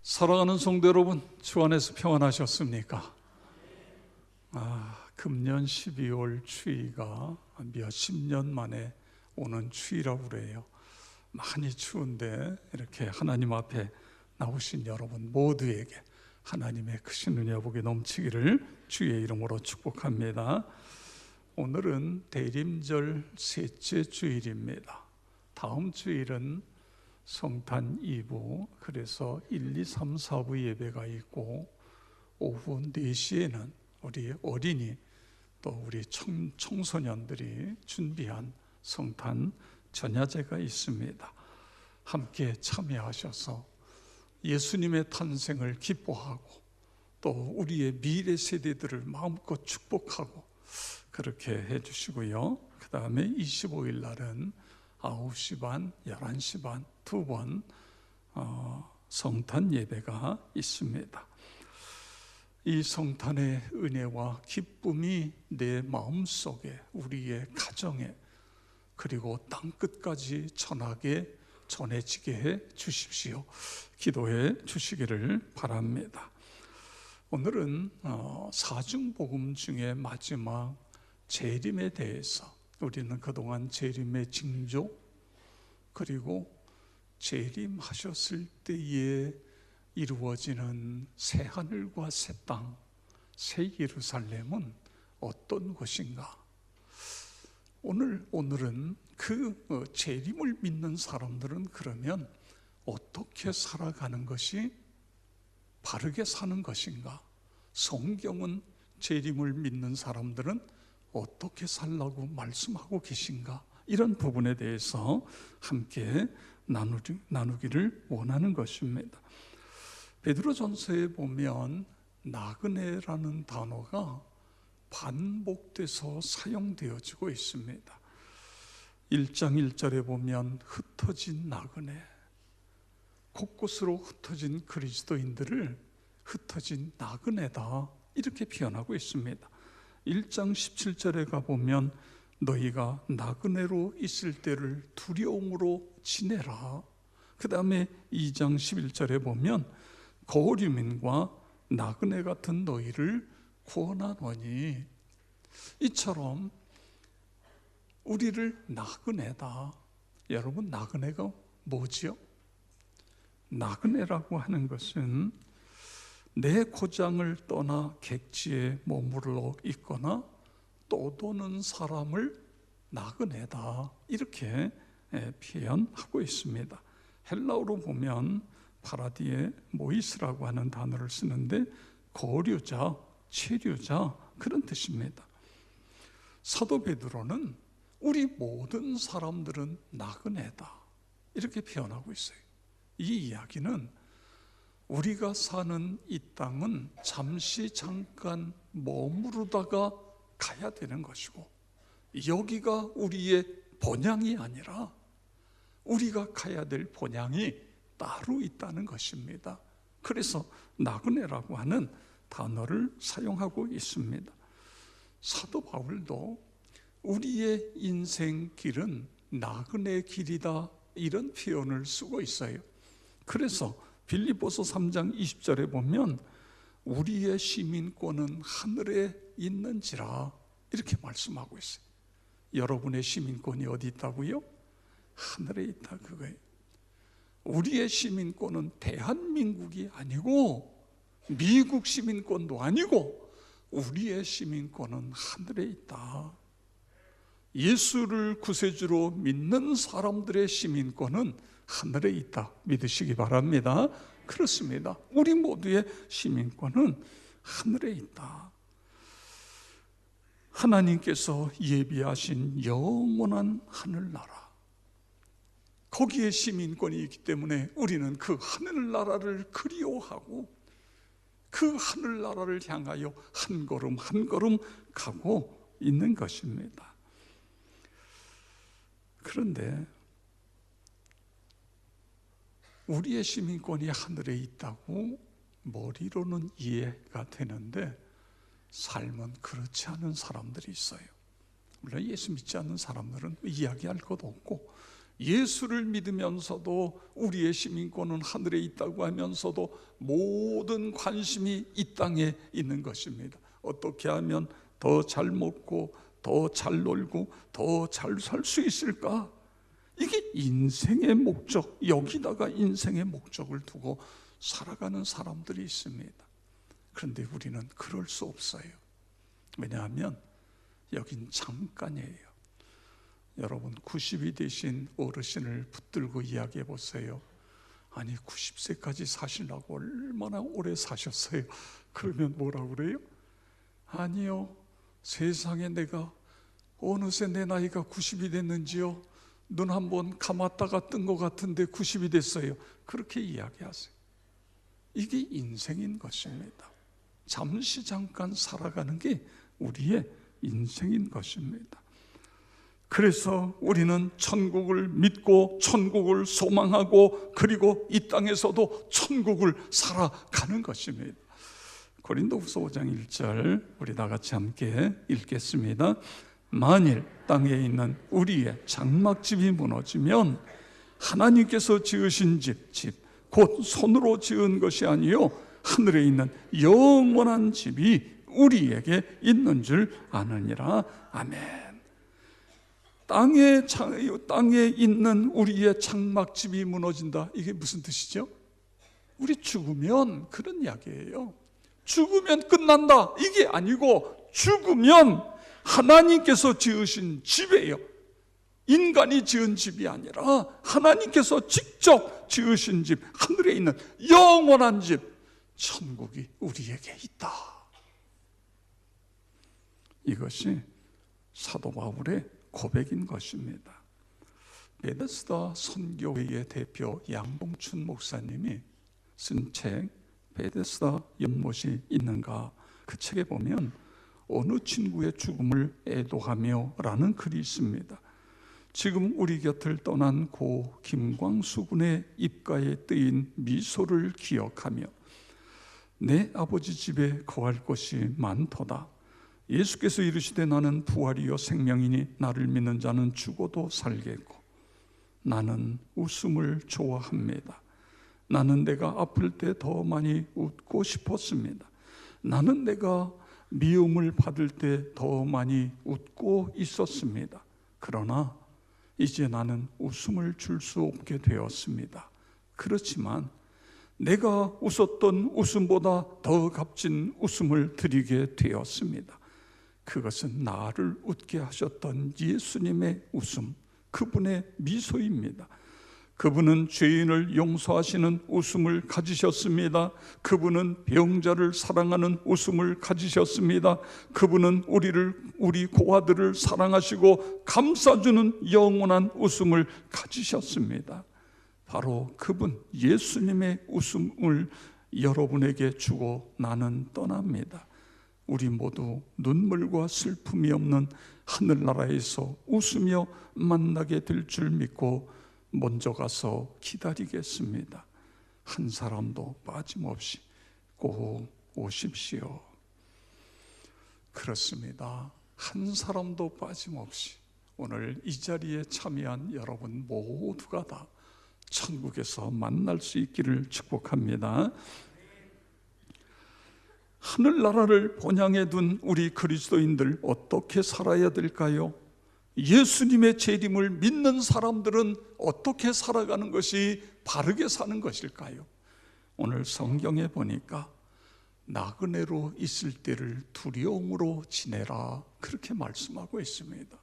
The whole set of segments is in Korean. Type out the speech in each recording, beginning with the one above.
사랑하는 성도 여러분, 주 안에서 평안하셨습니까? 금년 12월 추위가 몇십 년 만에 오는 추위라고 그래요. 많이 추운데 이렇게 하나님 앞에 나오신 여러분 모두에게 하나님의 크신 은혜복이 넘치기를 주의 이름으로 축복합니다. 오늘은 대림절 셋째 주일입니다. 다음 주일은 성탄 2부, 그래서 1, 2, 3, 4부 예배가 있고 오후 4시에는 우리 어린이 또 우리 청소년들이 준비한 성탄 전야제가 있습니다. 함께 참여하셔서 예수님의 탄생을 기뻐하고 또 우리의 미래 세대들을 마음껏 축복하고 그렇게 해주시고요. 그 다음에 25일 날은 9시 반, 11시 반 두 번 성탄 예배가 있습니다. 이 성탄의 은혜와 기쁨이 내 마음속에, 우리의 가정에, 그리고 땅끝까지 전해지게 해 주십시오. 기도해 주시기를 바랍니다. 오늘은 사중복음 중에 마지막 재림에 대해서, 우리는 그동안 재림의 징조, 그리고 재림하셨을 때에 이루어지는 새 하늘과 새 땅, 새 예루살렘은 어떤 것인가? 오늘은 그 재림을 믿는 사람들은 그러면 어떻게 살아가는 것이 바르게 사는 것인가? 성경은 재림을 믿는 사람들은 어떻게 살라고 말씀하고 계신가? 이런 부분에 대해서 함께 나누기를 원하는 것입니다. 베드로전서에 보면 나그네라는 단어가 반복돼서 사용되어지고 있습니다. 1장 1절에 보면 흩어진 나그네, 곳곳으로 흩어진 그리스도인들을 흩어진 나그네다 이렇게 표현하고 있습니다. 1장 17절에 가보면 너희가 나그네로 있을 때를 두려움으로 지내라. 그 다음에 2장 11절에 보면 거류민과 나그네 같은 너희를 구원하노니, 이처럼 우리를 나그네다. 여러분, 나그네가 뭐지요? 나그네라고 하는 것은 내 고장을 떠나 객지에 머물러 있거나 떠도는 사람을 나그네다 이렇게 표현하고 있습니다. 헬라어로 보면 파라디에 모이스라고 하는 단어를 쓰는데 거류자, 체류자 그런 뜻입니다. 사도 베드로는 우리 모든 사람들은 나그네다 이렇게 표현하고 있어요. 이 이야기는 우리가 사는 이 땅은 잠깐 머무르다가 가야 되는 것이고, 여기가 우리의 본향이 아니라 우리가 가야 될 본향이 따로 있다는 것입니다. 그래서 나그네라고 하는 단어를 사용하고 있습니다. 사도 바울도 우리의 인생 길은 나그네 길이다 이런 표현을 쓰고 있어요. 그래서 빌립보서 3장 20절에 보면 우리의 시민권은 하늘에 있는지라 이렇게 말씀하고 있어요. 여러분의 시민권이 어디 있다고요? 하늘에 있다 그거예요. 우리의 시민권은 대한민국이 아니고 미국 시민권도 아니고 우리의 시민권은 하늘에 있다. 예수를 구세주로 믿는 사람들의 시민권은 하늘에 있다 믿으시기 바랍니다. 그렇습니다. 우리 모두의 시민권은 하늘에 있다. 하나님께서 예비하신 영원한 하늘나라, 거기에 시민권이 있기 때문에 우리는 그 하늘나라를 그리워하고 그 하늘나라를 향하여 한 걸음 한 걸음 가고 있는 것입니다. 그런데 우리의 시민권이 하늘에 있다고 머리로는 이해가 되는데 삶은 그렇지 않은 사람들이 있어요. 물론 예수 믿지 않는 사람들은 이야기할 것도 없고 예수를 믿으면서도 우리의 시민권은 하늘에 있다고 하면서도 모든 관심이 이 땅에 있는 것입니다. 어떻게 하면 더 잘 먹고 더 잘 놀고 더 잘 살 수 있을까? 이게 인생의 목적, 여기다가 인생의 목적을 두고 살아가는 사람들이 있습니다. 그런데 우리는 그럴 수 없어요. 왜냐하면 여긴 잠깐이에요. 여러분 90이 되신 어르신을 붙들고 이야기해 보세요. 아니 90세까지 사시려고 얼마나 오래 사셨어요? 그러면 뭐라고 그래요? 아니요, 세상에 내가 어느새 내 나이가 90이 됐는지요? 눈 한번 감았다가 뜬 것 같은데 90이 됐어요. 그렇게 이야기하세요. 이게 인생인 것입니다. 잠깐 살아가는 게 우리의 인생인 것입니다. 그래서 우리는 천국을 믿고 천국을 소망하고 그리고 이 땅에서도 천국을 살아가는 것입니다. 고린도후서 5장 1절 우리 다 같이 함께 읽겠습니다. 만일 땅에 있는 우리의 장막집이 무너지면 하나님께서 지으신 집 곧 손으로 지은 것이 아니요 하늘에 있는 영원한 집이 우리에게 있는 줄 아느니라. 아멘. 땅에 있는 우리의 장막집이 무너진다. 이게 무슨 뜻이죠? 우리 죽으면 그런 이야기예요. 죽으면 끝난다 이게 아니고 죽으면 하나님께서 지으신 집이에요. 인간이 지은 집이 아니라 하나님께서 직접 지으신 집, 하늘에 있는 영원한 집, 천국이 우리에게 있다. 이것이 사도 바울의 고백인 것입니다. 베데스다 선교회의 대표 양봉춘 목사님이 쓴 책 베데스다 연못이 있는가, 그 책에 보면 어느 친구의 죽음을 애도하며 라는 글이 있습니다. 지금 우리 곁을 떠난 고 김광수 군의 입가에 뜨인 미소를 기억하며 내 아버지 집에 거할 곳이 많도다. 예수께서 이르시되 나는 부활이요 생명이니 나를 믿는 자는 죽어도 살겠고 나는 웃음을 좋아합니다. 나는 내가 아플 때 더 많이 웃고 싶었습니다. 나는 내가 미움을 받을 때 더 많이 웃고 있었습니다. 그러나 이제 나는 웃음을 줄 수 없게 되었습니다. 그렇지만 내가 웃었던 웃음보다 더 값진 웃음을 드리게 되었습니다. 그것은 나를 웃게 하셨던 예수님의 웃음, 그분의 미소입니다. 그분은 죄인을 용서하시는 웃음을 가지셨습니다. 그분은 병자를 사랑하는 웃음을 가지셨습니다. 그분은 우리 고아들을 사랑하시고 감싸주는 영원한 웃음을 가지셨습니다. 바로 그분 예수님의 웃음을 여러분에게 주고 나는 떠납니다. 우리 모두 눈물과 슬픔이 없는 하늘나라에서 웃으며 만나게 될 줄 믿고 먼저 가서 기다리겠습니다. 한 사람도 빠짐없이 꼭 오십시오. 그렇습니다. 한 사람도 빠짐없이 오늘 이 자리에 참여한 여러분 모두가 다 천국에서 만날 수 있기를 축복합니다. 하늘나라를 본향에 둔 우리 그리스도인들 어떻게 살아야 될까요? 예수님의 재림을 믿는 사람들은 어떻게 살아가는 것이 바르게 사는 것일까요? 오늘 성경에 보니까 나그네로 있을 때를 두려움으로 지내라, 그렇게 말씀하고 있습니다.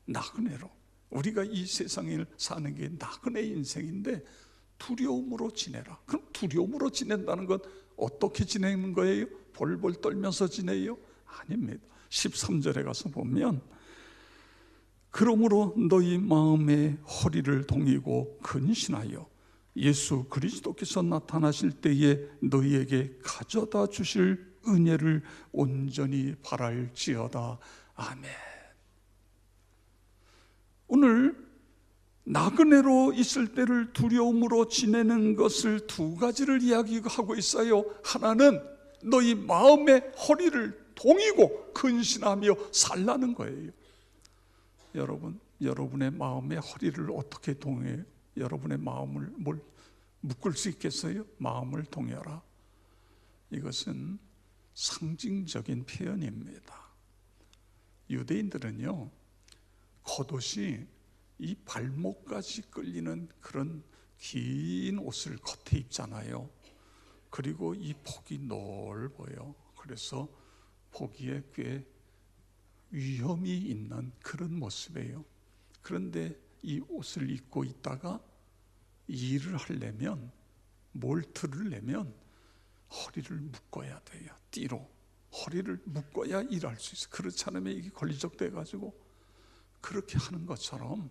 나그네로, 우리가 이 세상을 사는 게 나그네 인생인데 두려움으로 지내라. 그럼 두려움으로 지낸다는 건 어떻게 지내는 거예요? 벌벌 떨면서 지내요? 아닙니다. 13절에 가서 보면 그러므로 너희 마음의 허리를 동이고 근신하여 예수 그리스도께서 나타나실 때에 너희에게 가져다 주실 은혜를 온전히 바랄지어다. 아멘. 오늘 나그네로 있을 때를 두려움으로 지내는 것을 두 가지를 이야기하고 있어요. 하나는 너희 마음의 허리를 동이고 근신하며 살라는 거예요. 여러분, 여러분의 마음의 허리를 어떻게 동여해요? 여러분의 마음을 뭘 묶을 수 있겠어요? 마음을 동여라. 이것은 상징적인 표현입니다. 유대인들은요, 겉옷이 이 발목까지 끌리는 그런 긴 옷을 겉에 입잖아요. 그리고 이 폭이 넓어요. 그래서 보기에 꽤 위험이 있는 그런 모습이에요. 그런데 이 옷을 입고 있다가 일을 하려면, 뭘 들으려면 허리를 묶어야 돼요. 띠로 허리를 묶어야 일할 수 있어요. 그렇지 않으면 이게 걸리적돼 가지고, 그렇게 하는 것처럼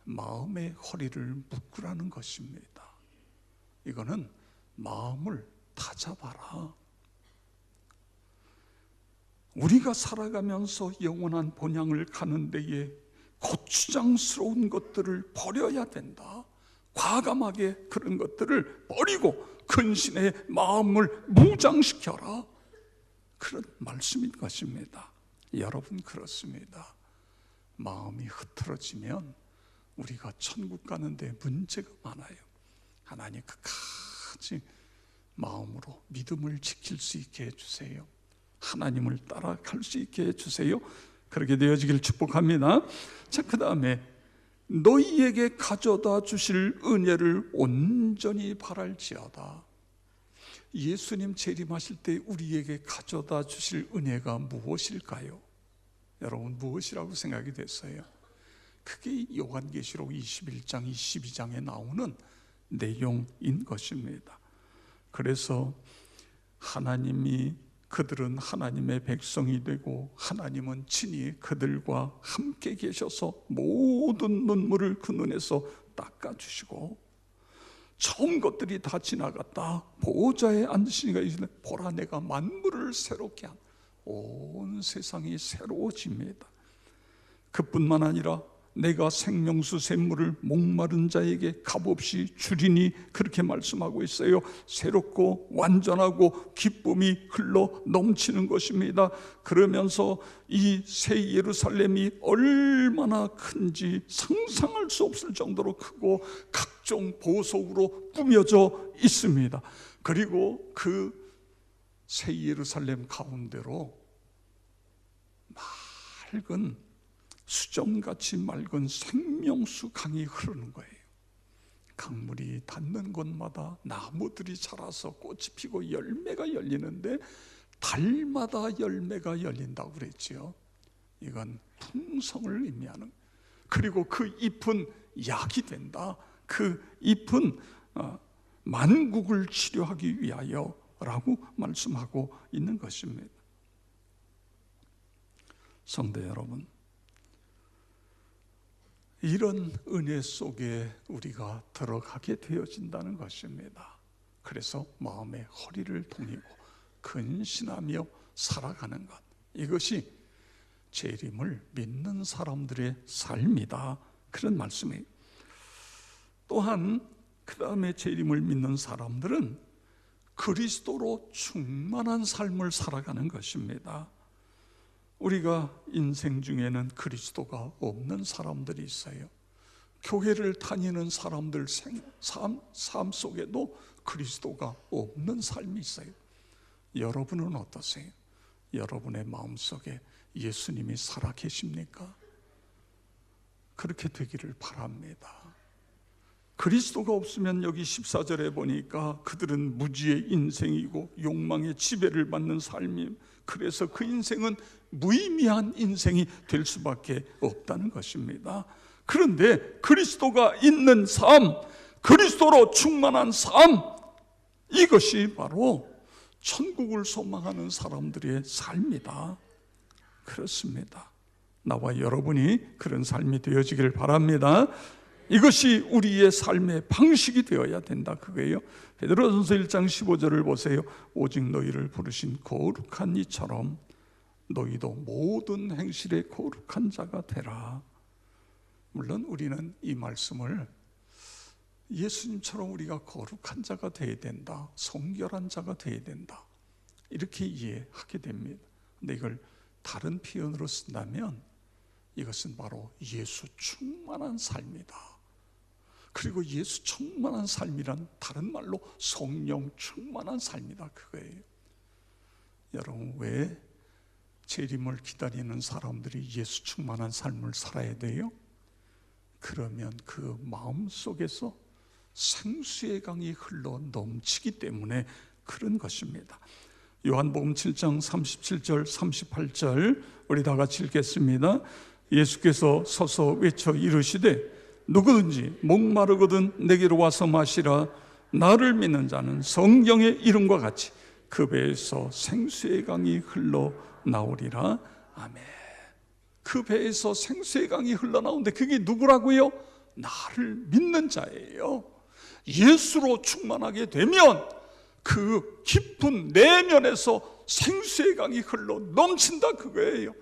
마음의 허리를 묶으라는 것입니다. 이거는 마음을 다잡아라. 우리가 살아가면서 영원한 본향을 가는 데에 고추장스러운 것들을 버려야 된다. 과감하게 그런 것들을 버리고 근신의 마음을 무장시켜라. 그런 말씀인 것입니다. 여러분, 그렇습니다. 마음이 흐트러지면 우리가 천국 가는데 문제가 많아요. 하나님 끝까지 마음으로 믿음을 지킬 수 있게 해주세요. 하나님을 따라갈 수 있게 해주세요. 그렇게 되어지길 축복합니다. 자, 그 다음에 너희에게 가져다 주실 은혜를 온전히 바랄지어다. 예수님 재림하실 때 우리에게 가져다 주실 은혜가 무엇일까요? 여러분, 무엇이라고 생각이 됐어요? 그게 요한계시록 21장, 22장에 나오는 내용인 것입니다. 그래서 하나님이, 그들은 하나님의 백성이 되고 하나님은 친히 그들과 함께 계셔서 모든 눈물을 그 눈에서 닦아주시고, 처음 것들이 다 지나갔다. 보호자의 앉으시니가 이르되 보라, 내가 만물을 새롭게 한, 온 세상이 새로워집니다. 그뿐만 아니라 내가 생명수 샘물을 목마른 자에게 값없이 주리니, 그렇게 말씀하고 있어요. 새롭고 완전하고 기쁨이 흘러 넘치는 것입니다. 그러면서 이 새 예루살렘이 얼마나 큰지 상상할 수 없을 정도로 크고 각종 보석으로 꾸며져 있습니다. 그리고 그 새 예루살렘 가운데로 맑은 수정같이 맑은 생명수 강이 흐르는 거예요. 강물이 닿는 곳마다 나무들이 자라서 꽃이 피고 열매가 열리는데 달마다 열매가 열린다고 그랬지요. 이건 풍성을 의미하는, 그리고 그 잎은 약이 된다. 그 잎은 만국을 치료하기 위하여 라고 말씀하고 있는 것입니다. 성도 여러분, 이런 은혜 속에 우리가 들어가게 되어진다는 것입니다. 그래서 마음의 허리를 동이고 근신하며 살아가는 것, 이것이 재림을 믿는 사람들의 삶이다. 그런 말씀이에요. 또한 그 다음에 재림을 믿는 사람들은 그리스도로 충만한 삶을 살아가는 것입니다. 우리가 인생 중에는 그리스도가 없는 사람들이 있어요. 교회를 다니는 사람들 삶 속에도 그리스도가 없는 삶이 있어요. 여러분은 어떠세요? 여러분의 마음속에 예수님이 살아 계십니까? 그렇게 되기를 바랍니다. 그리스도가 없으면 여기 14절에 보니까 그들은 무지의 인생이고 욕망의 지배를 받는 삶임. 그래서 그 인생은 무의미한 인생이 될 수밖에 없다는 것입니다. 그런데 그리스도가 있는 삶, 그리스도로 충만한 삶, 이것이 바로 천국을 소망하는 사람들의 삶이다. 그렇습니다. 나와 여러분이 그런 삶이 되어지기를 바랍니다. 이것이 우리의 삶의 방식이 되어야 된다, 그거예요. 베드로전서 1장 15절을 보세요. 오직 너희를 부르신 거룩한 이처럼 너희도 모든 행실에 거룩한 자가 되라. 물론 우리는 이 말씀을 예수님처럼 우리가 거룩한 자가 되어야 된다, 성결한 자가 되어야 된다, 이렇게 이해하게 됩니다. 근데 이걸 다른 표현으로 쓴다면 이것은 바로 예수 충만한 삶이다. 그리고 예수 충만한 삶이란 다른 말로 성령 충만한 삶이다, 그거예요. 여러분, 왜 재림을 기다리는 사람들이 예수 충만한 삶을 살아야 돼요? 그러면 그 마음속에서 생수의 강이 흘러 넘치기 때문에 그런 것입니다. 요한복음 7장 37절 38절 우리 다 같이 읽겠습니다. 예수께서 서서 외쳐 이르시되 누구든지 목마르거든 내게로 와서 마시라. 나를 믿는 자는 성경의 이름과 같이 그 배에서 생수의 강이 흘러 나오리라. 아멘. 그 배에서 생수의 강이 흘러나오는데 그게 누구라고요? 나를 믿는 자예요. 예수로 충만하게 되면 그 깊은 내면에서 생수의 강이 흘러 넘친다, 그거예요.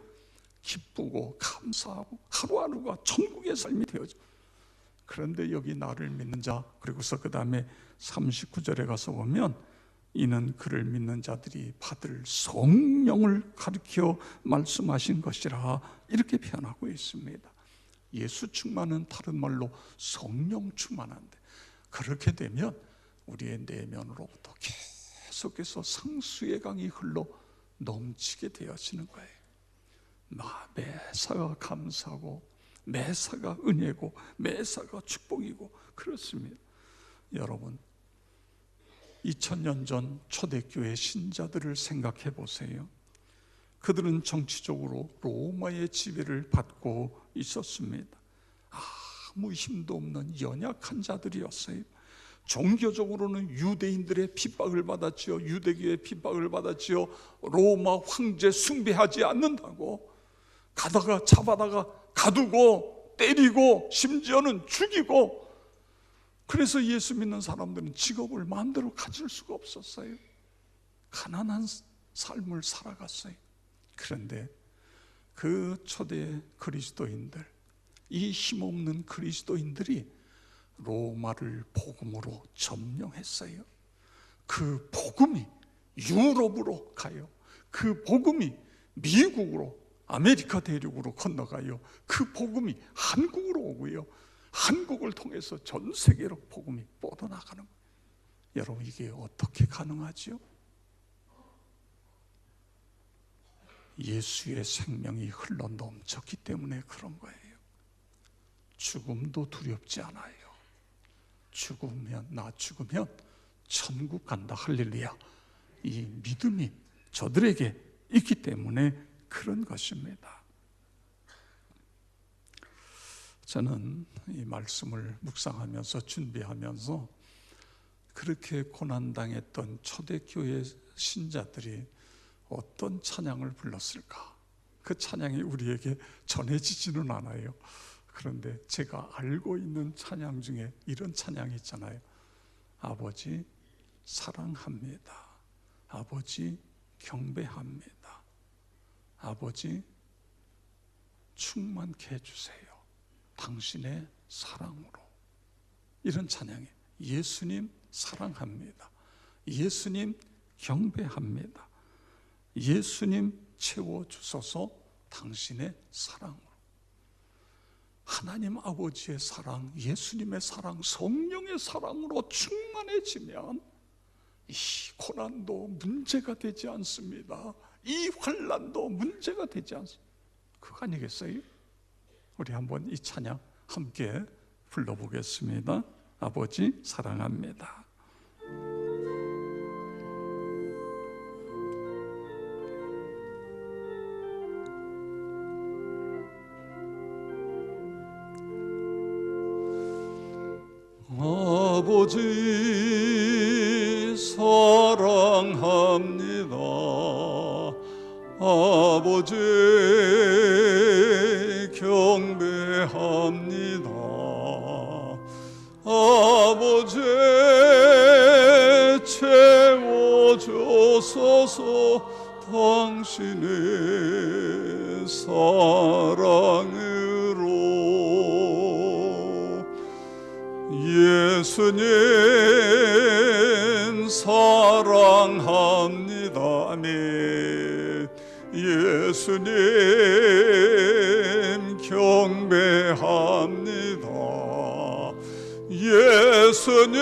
기쁘고 감사하고 하루하루가 천국의 삶이 되어져. 그런데 여기 나를 믿는 자, 그리고서 그 다음에 39절에 가서 보면 이는 그를 믿는 자들이 받을 성령을 가리켜 말씀하신 것이라 이렇게 표현하고 있습니다. 예수 충만은 다른 말로 성령 충만한데, 그렇게 되면 우리의 내면으로부터 계속해서 생수의 강이 흘러 넘치게 되어지는 거예요. 매사가 감사하고 매사가 은혜고 매사가 축복이고 그렇습니다. 여러분, 2000년 전 초대교회 신자들을 생각해 보세요. 그들은 정치적으로 로마의 지배를 받고 있었습니다. 아무 힘도 없는 연약한 자들이었어요. 종교적으로는 유대인들의 핍박을 받았지요. 유대교의 핍박을 받았지요. 로마 황제 숭배하지 않는다고 가다가 잡아다가 가두고 때리고 심지어는 죽이고, 그래서 예수 믿는 사람들은 직업을 마음대로 가질 수가 없었어요. 가난한 삶을 살아갔어요. 그런데 그 초대 그리스도인들, 이 힘없는 그리스도인들이 로마를 복음으로 점령했어요. 그 복음이 유럽으로 가요. 그 복음이 미국으로, 아메리카 대륙으로 건너가요. 그 복음이 한국으로 오고요. 한국을 통해서 전 세계로 복음이 뻗어나가는 거예요. 여러분, 이게 어떻게 가능하지요? 예수의 생명이 흘러 넘쳤기 때문에 그런 거예요. 죽음도 두렵지 않아요. 나 죽으면 천국 간다, 할렐루야. 이 믿음이 저들에게 있기 때문에 그런 것입니다. 저는 이 말씀을 묵상하면서 준비하면서 그렇게 고난당했던 초대교회 신자들이 어떤 찬양을 불렀을까? 그 찬양이 우리에게 전해지지는 않아요. 그런데 제가 알고 있는 찬양 중에 이런 찬양이 있잖아요. 아버지 사랑합니다. 아버지 경배합니다. 아버지 충만케 해주세요. 당신의 사랑으로. 이런 찬양이에요. 예수님 사랑합니다. 예수님 경배합니다. 예수님 채워주소서 당신의 사랑으로. 하나님 아버지의 사랑, 예수님의 사랑, 성령의 사랑으로 충만해지면 이 고난도 문제가 되지 않습니다. 이 환난도 문제가 되지 않습니다. 그거 아니겠어요? 우리 한번 이 찬양 함께 불러보겠습니다. 아버지 사랑합니다. 아버지 사랑합니다. 아버지 경배합니다. 아버지 채워주소서 당신의 사랑으로. 예수님 사랑합니다. 아멘. 예수님 경배합니다. 예수님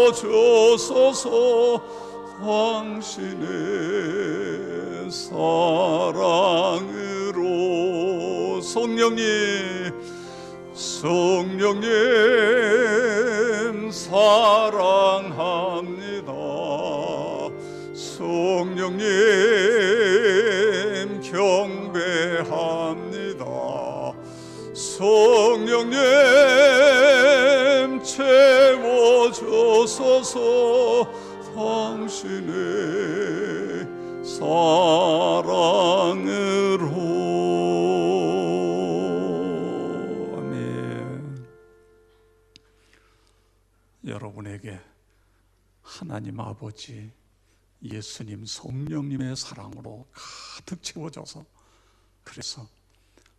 채워주소서. 당신의 사랑으로 성령님 사랑합니다. 성령님 경배합니다. 성령님 채워주소서. 당신의 사랑으로. 아멘. 여러분에게 하나님 아버지, 예수님, 성령님의 사랑으로 가득 채워져서, 그래서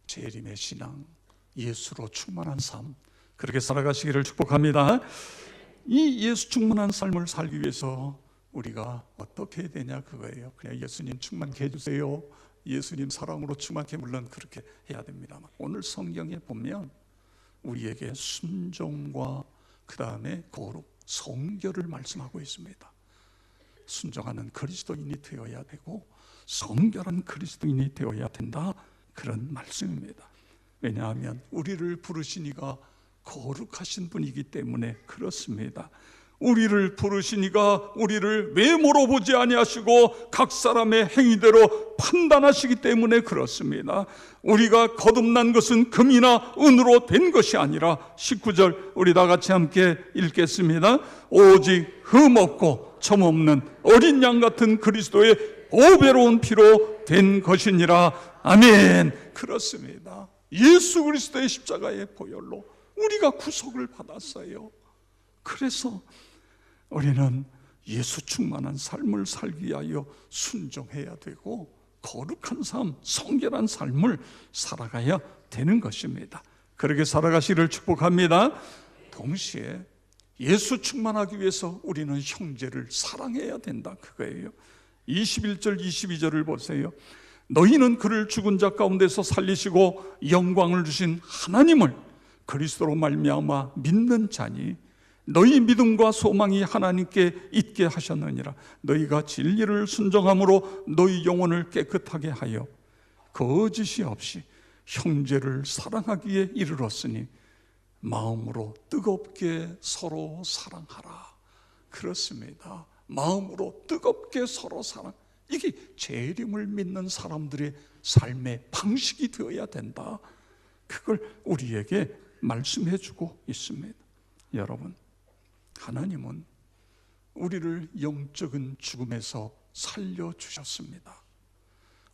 재림의 신앙, 예수로 충만한 삶, 그렇게 살아가시기를 축복합니다. 이 예수 충만한 삶을 살기 위해서 우리가 어떻게 해야 되냐, 그거예요. 그냥 예수님 충만케 해주세요, 예수님 사랑으로 충만케, 물론 그렇게 해야 됩니다만, 오늘 성경에 보면 우리에게 순종과 그 다음에 거룩, 성결을 말씀하고 있습니다. 순종하는 그리스도인이 되어야 되고 성결한 그리스도인이 되어야 된다, 그런 말씀입니다. 왜냐하면 우리를 부르신 이가 거룩하신 분이기 때문에 그렇습니다. 우리를 부르신 이가 우리를 외모로 보지 아니하시고 각 사람의 행위대로 판단하시기 때문에 그렇습니다. 우리가 거듭난 것은 금이나 은으로 된 것이 아니라, 19절 우리 다 같이 함께 읽겠습니다. 오직 흠없고 점없는 어린 양 같은 그리스도의 보배로운 피로 된 것이니라. 아멘. 그렇습니다. 예수 그리스도의 십자가의 보혈로 우리가 구속을 받았어요. 그래서 우리는 예수 충만한 삶을 살기 위하여 순종해야 되고 거룩한 삶, 성결한 삶을 살아가야 되는 것입니다. 그렇게 살아가시기를 축복합니다. 동시에 예수 충만하기 위해서 우리는 형제를 사랑해야 된다, 그거예요. 21절 22절을 보세요. 너희는 그를 죽은 자 가운데서 살리시고 영광을 주신 하나님을 그리스도로 말미암아 믿는 자니, 너희 믿음과 소망이 하나님께 있게 하셨느니라. 너희가 진리를 순종함으로 너희 영혼을 깨끗하게 하여 거짓이 없이 형제를 사랑하기에 이르렀으니 마음으로 뜨겁게 서로 사랑하라. 그렇습니다. 마음으로 뜨겁게 서로 사랑, 이게 재림을 믿는 사람들의 삶의 방식이 되어야 된다, 그걸 우리에게 말씀해 주고 있습니다. 여러분, 하나님은 우리를 영적인 죽음에서 살려주셨습니다.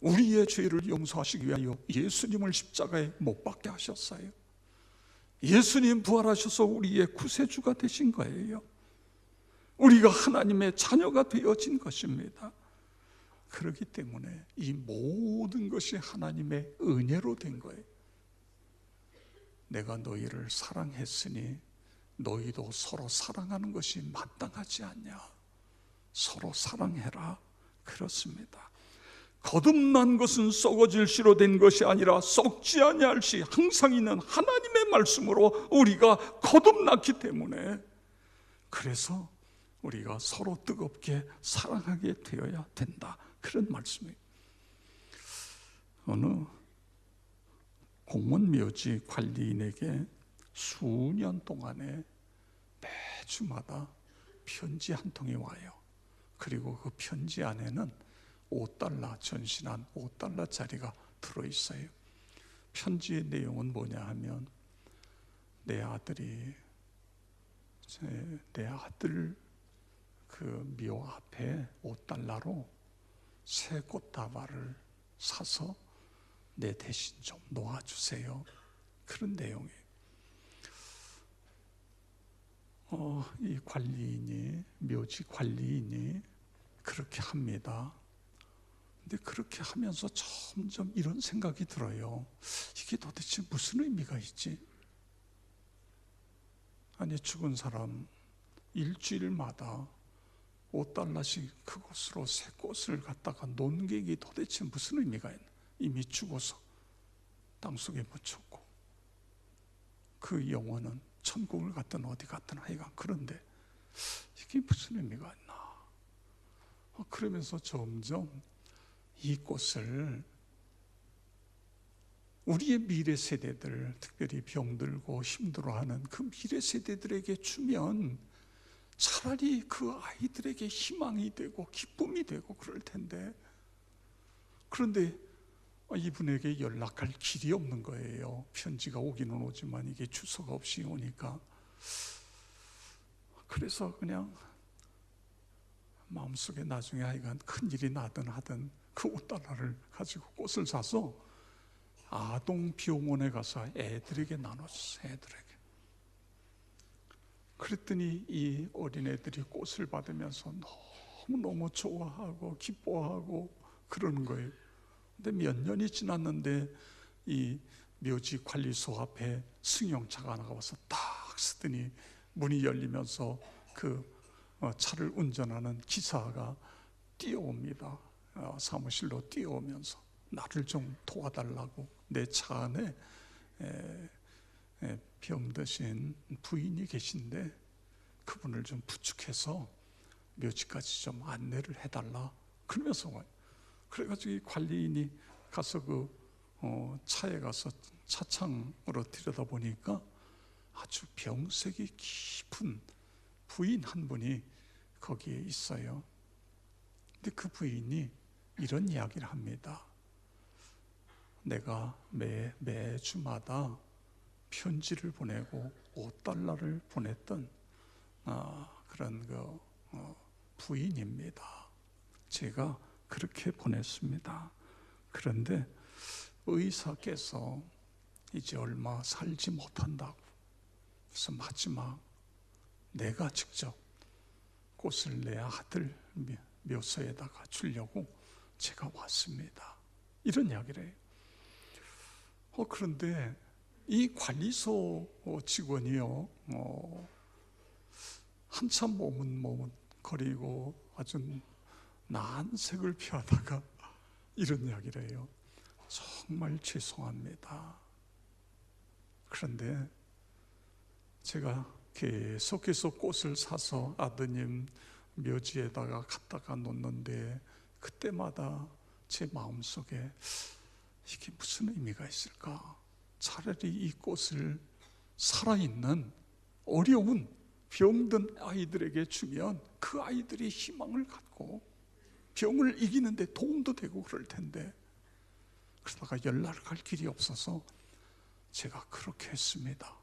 우리의 죄를 용서하시기 위하여 예수님을 십자가에 못 박게 하셨어요. 예수님 부활하셔서 우리의 구세주가 되신 거예요. 우리가 하나님의 자녀가 되어진 것입니다. 그렇기 때문에 이 모든 것이 하나님의 은혜로 된 거예요. 내가 너희를 사랑했으니 너희도 서로 사랑하는 것이 마땅하지 않냐. 서로 사랑해라. 그렇습니다. 거듭난 것은 썩어질 씨로 된 것이 아니라 썩지 아니할 씨, 항상 있는 하나님의 말씀으로 우리가 거듭났기 때문에, 그래서 우리가 서로 뜨겁게 사랑하게 되어야 된다, 그런 말씀이에요. 어느 공원묘지 관리인에게 수년 동안에 매주마다 편지 한 통이 와요. 그리고 그 편지 안에는 $5, 전신한 $5짜리가 들어있어요. 편지의 내용은 뭐냐 하면, 내 아들 그 묘 앞에 $5로 새 꽃다발을 사서 내 대신 좀 놓아주세요, 그런 내용이에요. 이 관리인이, 묘지 관리인이 그렇게 합니다. 근데 그렇게 하면서 점점 이런 생각이 들어요. 이게 도대체 무슨 의미가 있지? 아니, 죽은 사람 일주일마다 $5씩 그것으로 새 꽃을 갖다가 놓는 게 이게 도대체 무슨 의미가 있나? 이미 죽어서 땅속에 묻혔고 그 영혼은 천국을 갔든 어디 갔든 하여간 그런데 이게 무슨 의미가 있나? 그러면서 점점 이 꽃을 우리의 미래 세대들, 특별히 병들고 힘들어하는 그 미래 세대들에게 주면 차라리 그 아이들에게 희망이 되고 기쁨이 되고 그럴 텐데, 그런데 이분에게 연락할 길이 없는 거예요. 편지가 오기는 오지만 이게 주소가 없이 오니까. 그래서 그냥 마음속에 나중에 하여간 큰일이 나든 하든 그 옷달라를 가지고 꽃을 사서 아동 병원에 가서 애들에게 나눴어요. 애들에게. 그랬더니 이 어린애들이 꽃을 받으면서 너무너무 좋아하고 기뻐하고 그러는 거예요. 근데 몇 년이 지났는데 이 묘지 관리소 앞에 승용차가 하나가 와서 딱 쓰더니 문이 열리면서 그 차를 운전하는 기사가 뛰어옵니다. 사무실로 뛰어오면서 나를 좀 도와달라고. 내 차 안에 병드신 부인이 계신데 그분을 좀 부축해서 묘지까지 좀 안내를 해달라 그러면서 와요. 그래가지고 이 관리인이 가서 그 차에 가서 차창으로 들여다보니까 아주 병색이 깊은 부인 한 분이 거기에 있어요. 근데 그 부인이 이런 이야기를 합니다. 내가 매주마다 편지를 보내고 $5를 보냈던 그런 그 부인입니다. 제가 그렇게 보냈습니다. 그런데 의사께서 이제 얼마 살지 못한다고, 그래서 마지막 내가 직접 꽃을 내 아들 묘소에다가 주려고 제가 왔습니다. 이런 이야기를 해요. 그런데 이 관리소 직원이요, 한참 머뭇머뭇거리고 아주 난색을 피하다가 이런 이야기를 해요. 정말 죄송합니다. 그런데 제가 계속해서 꽃을 사서 아드님 묘지에다가 갖다가 놓는데 그때마다 제 마음속에 이게 무슨 의미가 있을까? 차라리 이 꽃을 살아있는 어려운 병든 아이들에게 주면 그 아이들이 희망을 갖고 병을 이기는데 도움도 되고 그럴 텐데, 그러다가 연락을 할 길이 없어서 제가 그렇게 했습니다.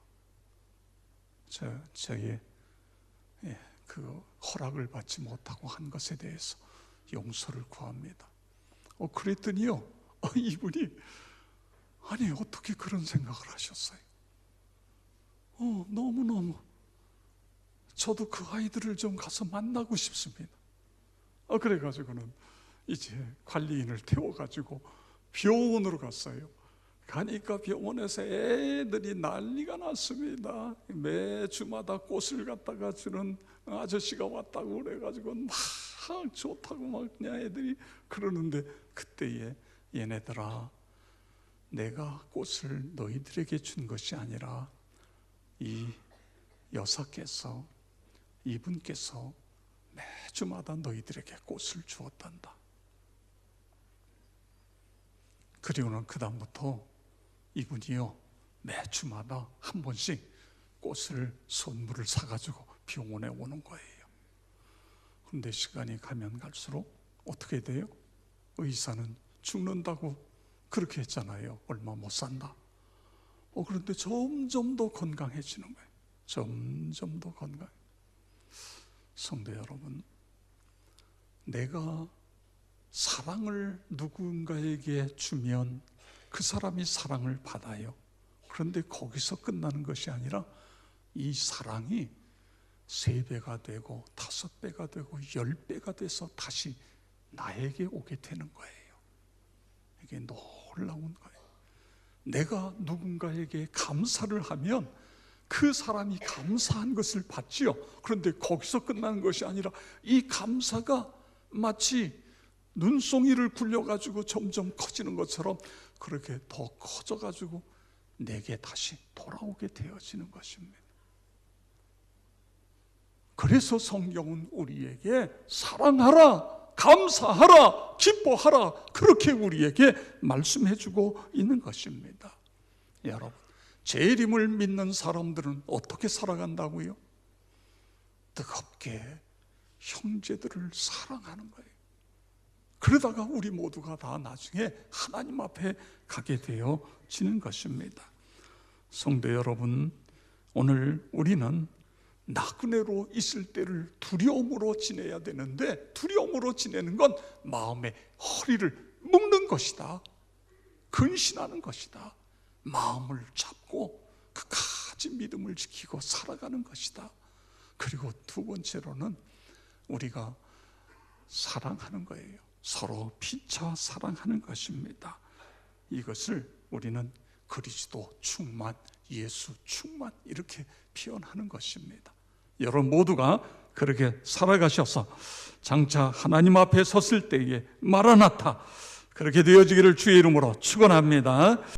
저의 그 허락을 받지 못하고 한 것에 대해서 용서를 구합니다. 그랬더니요, 이분이 아니 어떻게 그런 생각을 하셨어요? 너무너무 저도 그 아이들을 좀 가서 만나고 싶습니다. 그래가지고는 이제 관리인을 태워가지고 병원으로 갔어요. 가니까 병원에서 애들이 난리가 났습니다. 매주마다 꽃을 갖다가 주는 아저씨가 왔다고 그래가지고 막 좋다고 막 그냥 애들이 그러는데, 그때에 얘네들아, 내가 꽃을 너희들에게 준 것이 아니라 이 여사께서, 이분께서 매주마다 너희들에게 꽃을 주었단다. 그리고는 그 다음부터 이분이요, 매주마다 한 번씩 꽃을 선물을 사가지고 병원에 오는 거예요. 그런데 시간이 가면 갈수록 어떻게 돼요? 의사는 죽는다고 그렇게 했잖아요. 얼마 못 산다. 그런데 점점 더 건강해지는 거예요. 점점 더 건강. 성도 여러분, 내가 사랑을 누군가에게 주면 그 사람이 사랑을 받아요. 그런데 거기서 끝나는 것이 아니라 이 사랑이 3배가 되고 5배가 되고 10배가 돼서 다시 나에게 오게 되는 거예요. 이게 놀라운 거예요. 내가 누군가에게 감사를 하면 그 사람이 감사한 것을 받지요. 그런데 거기서 끝나는 것이 아니라 이 감사가 마치 눈송이를 굴려가지고 점점 커지는 것처럼 그렇게 더 커져가지고 내게 다시 돌아오게 되어지는 것입니다. 그래서 성경은 우리에게 사랑하라, 감사하라, 기뻐하라, 그렇게 우리에게 말씀해주고 있는 것입니다. 여러분, 재림을 믿는 사람들은 어떻게 살아간다고요? 뜨겁게 형제들을 사랑하는 거예요. 그러다가 우리 모두가 다 나중에 하나님 앞에 가게 되어지는 것입니다. 성도 여러분, 오늘 우리는 나그네로 있을 때를 두려움으로 지내야 되는데, 두려움으로 지내는 건 마음의 허리를 묶는 것이다, 근신하는 것이다, 마음을 잡고 끝까지 믿음을 지키고 살아가는 것이다. 그리고 두 번째로는 우리가 사랑하는 거예요. 서로 피차 사랑하는 것입니다. 이것을 우리는 그리스도 충만, 예수 충만, 이렇게 표현하는 것입니다. 여러분 모두가 그렇게 살아가셔서 장차 하나님 앞에 섰을 때에 마라나타, 그렇게 되어지기를 주의 이름으로 축원합니다.